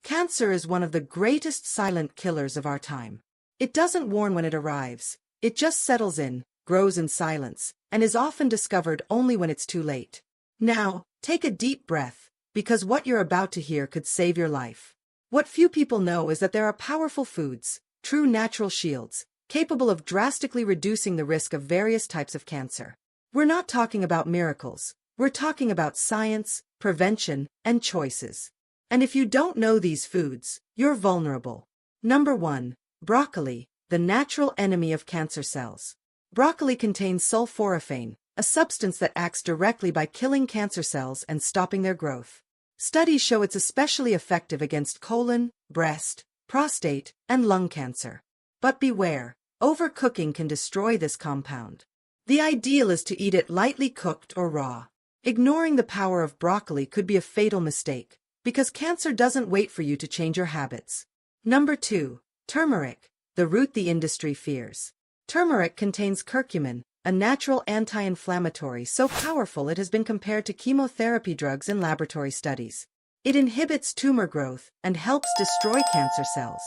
Cancer is one of the greatest silent killers of our time. It doesn't warn when it arrives, it just settles in, grows in silence, and is often discovered only when it's too late. Now, take a deep breath, because what you're about to hear could save your life. What few people know is that there are powerful foods, true natural shields, capable of drastically reducing the risk of various types of cancer. We're not talking about miracles, we're talking about science, prevention, and choices. And if you don't know these foods, you're vulnerable. Number 1. Broccoli, the natural enemy of cancer cells. Broccoli contains sulforaphane, a substance that acts directly by killing cancer cells and stopping their growth. Studies show it's especially effective against colon, breast, prostate, and lung cancer. But beware, overcooking can destroy this compound. The ideal is to eat it lightly cooked or raw. Ignoring the power of broccoli could be a fatal mistake, because cancer doesn't wait for you to change your habits. Number 2. Turmeric, the root the industry fears. Turmeric contains curcumin, a natural anti-inflammatory so powerful it has been compared to chemotherapy drugs in laboratory studies. It inhibits tumor growth and helps destroy cancer cells.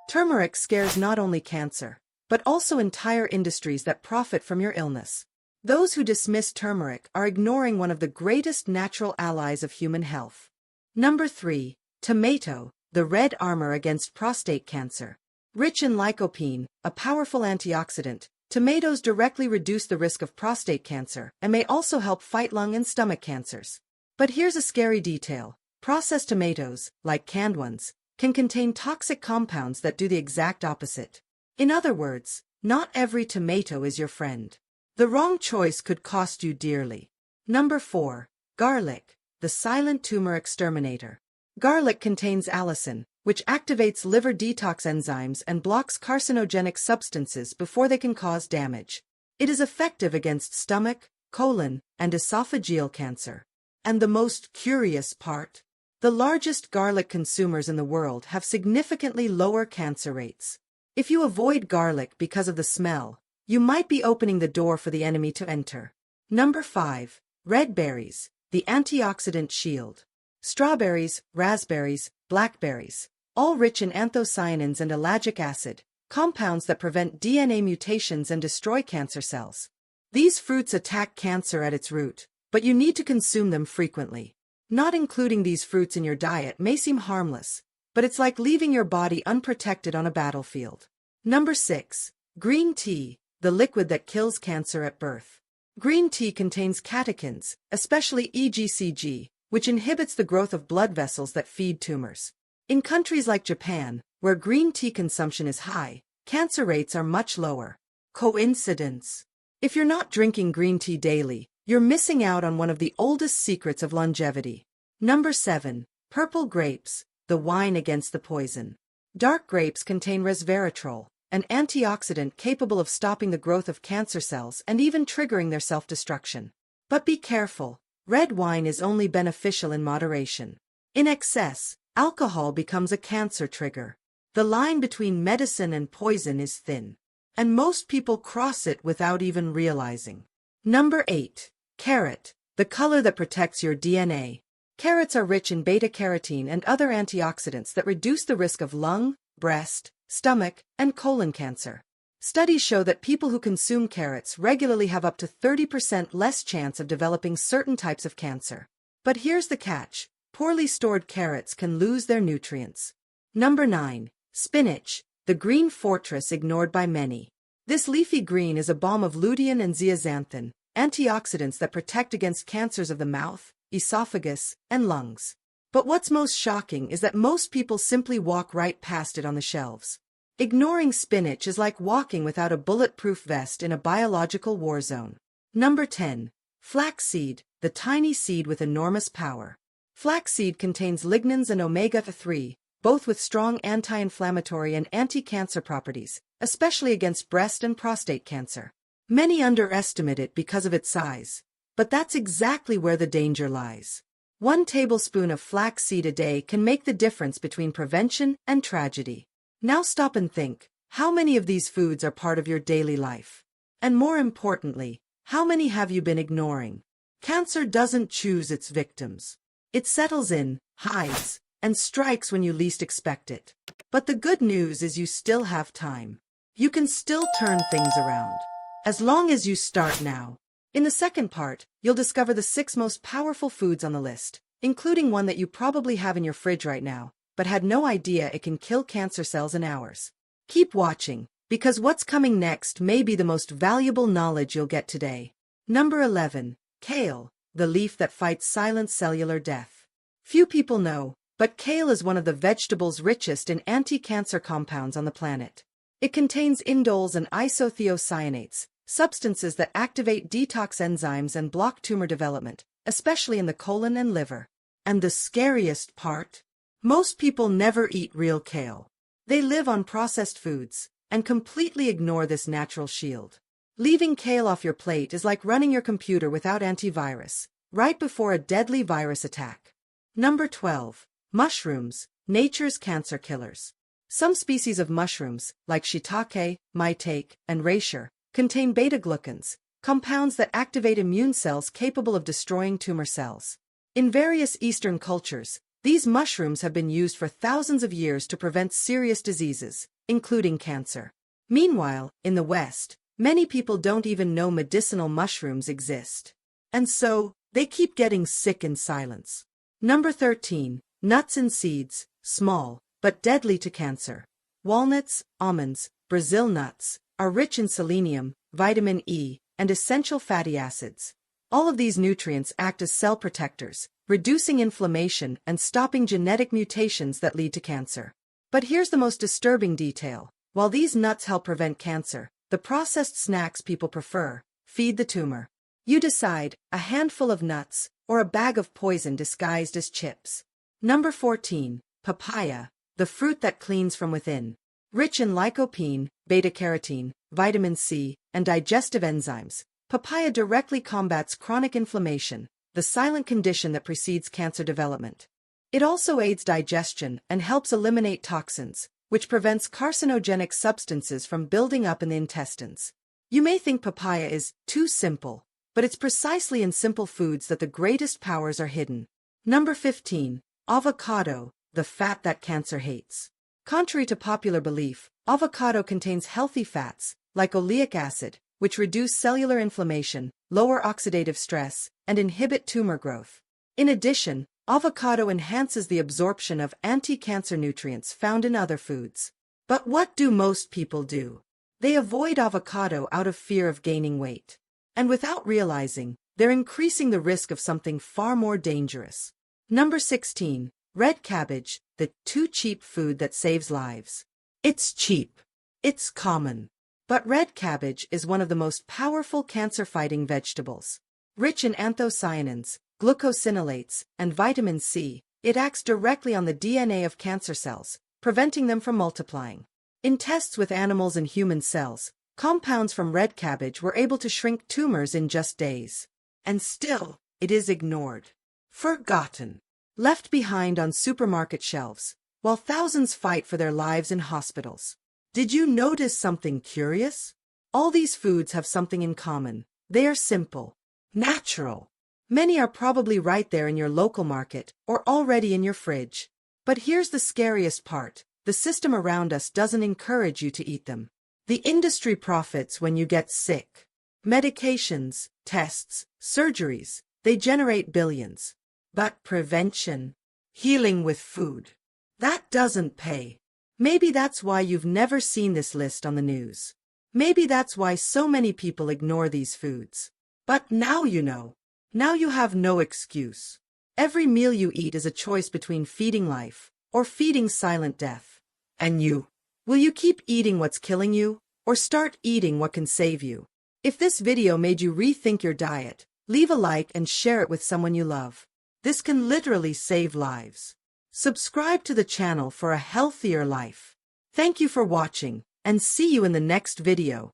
Turmeric scares not only cancer, but also entire industries that profit from your illness. Those who dismiss turmeric are ignoring one of the greatest natural allies of human health. Number 3. Tomato, the red armor against prostate cancer. Rich in lycopene, a powerful antioxidant, tomatoes directly reduce the risk of prostate cancer and may also help fight lung and stomach cancers. But here's a scary detail. Processed tomatoes, like canned ones, can contain toxic compounds that do the exact opposite. In other words, not every tomato is your friend. The wrong choice could cost you dearly. Number 4. Garlic, the silent tumor exterminator. Garlic contains allicin, which activates liver detox enzymes and blocks carcinogenic substances before they can cause damage. It is effective against stomach, colon, and esophageal cancer. And the most curious part? The largest garlic consumers in the world have significantly lower cancer rates. If you avoid garlic because of the smell, you might be opening the door for the enemy to enter. Number 5. Red berries, the antioxidant shield. Strawberries, raspberries, blackberries, all rich in anthocyanins and ellagic acid, compounds that prevent DNA mutations and destroy cancer cells. These fruits attack cancer at its root, but you need to consume them frequently. Not including these fruits in your diet may seem harmless, but it's like leaving your body unprotected on a battlefield. Number 6. Green tea, the liquid that kills cancer at birth. Green tea contains catechins, especially EGCG, which inhibits the growth of blood vessels that feed tumors. In countries like Japan, where green tea consumption is high, cancer rates are much lower. Coincidence? If you're not drinking green tea daily, you're missing out on one of the oldest secrets of longevity. Number 7. Purple grapes, the wine against the poison. Dark grapes contain resveratrol, an antioxidant capable of stopping the growth of cancer cells and even triggering their self-destruction. But be careful, red wine is only beneficial in moderation. In excess, alcohol becomes a cancer trigger. The line between medicine and poison is thin, and most people cross it without even realizing. Number 8. Carrot, the color that protects your DNA. Carrots are rich in beta-carotene and other antioxidants that reduce the risk of lung, breast, stomach, and colon cancer. Studies show that people who consume carrots regularly have up to 30% less chance of developing certain types of cancer. But here's the catch. Poorly stored carrots can lose their nutrients. Number 9. Spinach, the green fortress ignored by many. This leafy green is a balm of lutein and zeaxanthin, antioxidants that protect against cancers of the mouth, esophagus, and lungs. But what's most shocking is that most people simply walk right past it on the shelves. Ignoring spinach is like walking without a bulletproof vest in a biological war zone. Number 10. Flaxseed, the tiny seed with enormous power. Flaxseed contains lignans and omega-3, both with strong anti-inflammatory and anti-cancer properties, especially against breast and prostate cancer. Many underestimate it because of its size, but that's exactly where the danger lies. 1 tablespoon of flaxseed a day can make the difference between prevention and tragedy. Now stop and think, how many of these foods are part of your daily life? And more importantly, how many have you been ignoring? Cancer doesn't choose its victims. It settles in, hides, and strikes when you least expect it. But the good news is you still have time. You can still turn things around. As long as you start now. In the second part, you'll discover the 6 most powerful foods on the list, including one that you probably have in your fridge right now, but had no idea it can kill cancer cells in hours. Keep watching, because what's coming next may be the most valuable knowledge you'll get today. Number 11. Kale, the leaf that fights silent cellular death. Few people know, but kale is one of the vegetables richest in anti-cancer compounds on the planet. It contains indoles and isothiocyanates, substances that activate detox enzymes and block tumor development, especially in the colon and liver. And the scariest part? Most people never eat real kale. They live on processed foods and completely ignore this natural shield. Leaving kale off your plate is like running your computer without antivirus, right before a deadly virus attack. Number 12. Mushrooms, nature's cancer killers. Some species of mushrooms, like shiitake, maitake, and reishi, contain beta-glucans, compounds that activate immune cells capable of destroying tumor cells. In various Eastern cultures, these mushrooms have been used for thousands of years to prevent serious diseases, including cancer. Meanwhile, in the West, many people don't even know medicinal mushrooms exist. And so, they keep getting sick in silence. Number 13. Nuts and seeds, small, but deadly to cancer. Walnuts, almonds, Brazil nuts, are rich in selenium, vitamin E, and essential fatty acids. All of these nutrients act as cell protectors, reducing inflammation and stopping genetic mutations that lead to cancer. But here's the most disturbing detail. While these nuts help prevent cancer, the processed snacks people prefer feed the tumor. You decide, a handful of nuts, or a bag of poison disguised as chips. Number 14. Papaya, the fruit that cleans from within. Rich in lycopene, beta-carotene, vitamin C, and digestive enzymes, papaya directly combats chronic inflammation, the silent condition that precedes cancer development. It also aids digestion and helps eliminate toxins, which prevents carcinogenic substances from building up in the intestines. You may think papaya is too simple, but it's precisely in simple foods that the greatest powers are hidden. Number 15. Avocado, the fat that cancer hates. Contrary to popular belief, avocado contains healthy fats, like oleic acid, which reduce cellular inflammation, lower oxidative stress, and inhibit tumor growth. In addition, avocado enhances the absorption of anti-cancer nutrients found in other foods. But what do most people do? They avoid avocado out of fear of gaining weight. And without realizing, they're increasing the risk of something far more dangerous. Number 16. Red cabbage, the too cheap food that saves lives. It's cheap. It's common. But red cabbage is one of the most powerful cancer-fighting vegetables. Rich in anthocyanins, glucosinolates, and vitamin C, it acts directly on the DNA of cancer cells, preventing them from multiplying. In tests with animals and human cells, compounds from red cabbage were able to shrink tumors in just days. And still, it is ignored. Forgotten. Left behind on supermarket shelves, while thousands fight for their lives in hospitals. Did you notice something curious? All these foods have something in common. They are simple, natural. Many are probably right there in your local market or already in your fridge. But here's the scariest part. The system around us doesn't encourage you to eat them. The industry profits when you get sick. Medications, tests, surgeries, they generate billions. But prevention, healing with food, that doesn't pay. Maybe that's why you've never seen this list on the news. Maybe that's why so many people ignore these foods. But now you know. Now you have no excuse. Every meal you eat is a choice between feeding life or feeding silent death. And you? Will you keep eating what's killing you, or start eating what can save you? If this video made you rethink your diet, leave a like and share it with someone you love. This can literally save lives. Subscribe to the channel for a healthier life. Thank you for watching, and see you in the next video.